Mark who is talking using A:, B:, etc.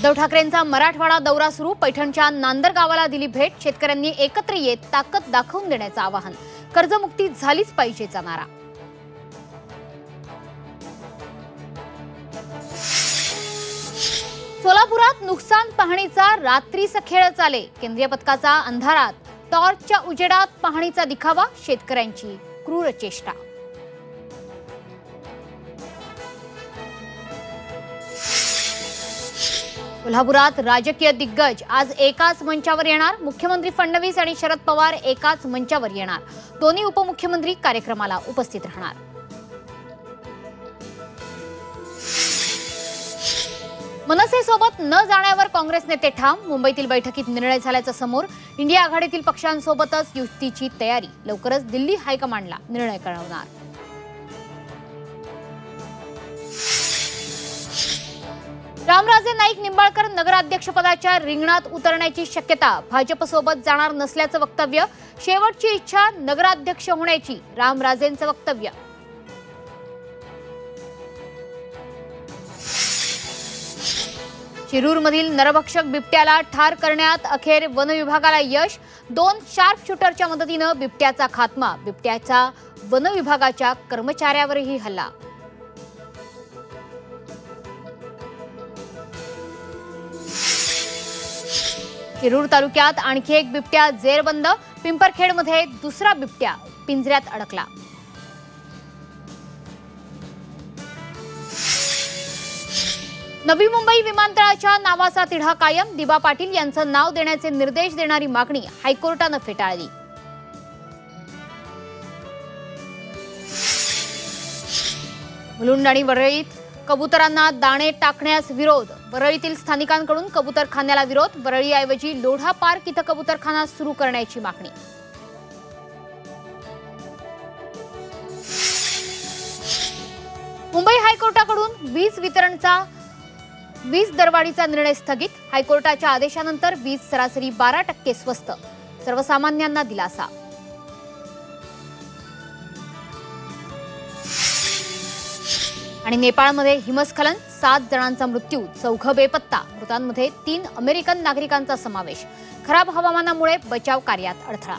A: उद्धव ठाकरेंचा मराठवाडा दौरा सुरू। पैठणच्या नांदर गावाला दिली भेट। शेतकऱ्यांनी एकत्र येत ताकद दाखवून देण्याचं आवाहन। कर्जमुक्ती झालीच पाहिजेचा नारा। सोलापुरात नुकसान पाहणीचा रात्रीचा खेळ चाले। केंद्रीय पथकाचा अंधारात टॉर्चच्या उजेडात पाहणीचा दिखावा। शेतकऱ्यांची क्रूर चेष्टा। कोल्हापुरात राजकीय दिग्गज आज एकाच मंचावर येणार। मुख्यमंत्री फडणवीस आणि शरद पवार एकाच मंचावर येणार। दोन्ही उपमुख्यमंत्री कार्यक्रमाला उपस्थित राहणार। मनसेसोबत न जाण्यावर काँग्रेस नेते ठाम। मुंबईतील बैठकीत निर्णय झाल्याचं समोर। इंडिया आघाडीतील पक्षांसोबतच युतीची तयारी। लवकरच दिल्ली हायकमांडला निर्णय कळवणार। रामराजे नाईक निंबाळकर नगराध्यक्षपदाच्या रिंगणात उतरण्याची शक्यता। भाजपसोबत जाणार नसल्याचं वक्तव्य। शेवटची इच्छा नगराध्यक्ष होण्याची रामराजेंचं वक्तव्य। शिरूरमधील नरभक्षक बिबट्याला ठार करण्यात अखेर वन विभागाला यश। 2 शार्प शूटरच्या मदतीनं बिबट्याचा खात्मा। बिबट्याचा वन विभागाच्या कर्मचाऱ्यावरही हल्ला। शिरूर तालुक्यात आणखी एक बिबट्या जेरबंद। पिंपरखेडमध्ये दुसरा बिबट्या पिंजऱ्यात अडकला। नवी मुंबई विमानतळाच्या नावाचा तिढा कायम। दिबा पाटील यांचं नाव देण्याचे निर्देश देणारी मागणी हायकोर्टानं फेटाळली। मुलुंड आणि वरळीत कबुतरांना दाणे टाकण्यास विरोध। वरळीतील स्थानिकांकडून कबुतरखान्याला विरोध। वरळीऐवजी लोढा पार्क इथं कबुतरखाना सुरू करण्याची मागणी। मुंबई हायकोर्टाकडून वीज दरवाढीचा निर्णय स्थगित। हायकोर्टाच्या आदेशानंतर वीज सरासरी 12% स्वस्त। सर्वसामान्यांना दिलासा। आणि नेपाळमध्ये हिमस्खलन। 7 जणांचा मृत्यू, 4 बेपत्ता। मृतांमध्ये 3 अमेरिकन नागरिकांचा समावेश। खराब हवामानामुळे बचाव कार्यात अडथळा।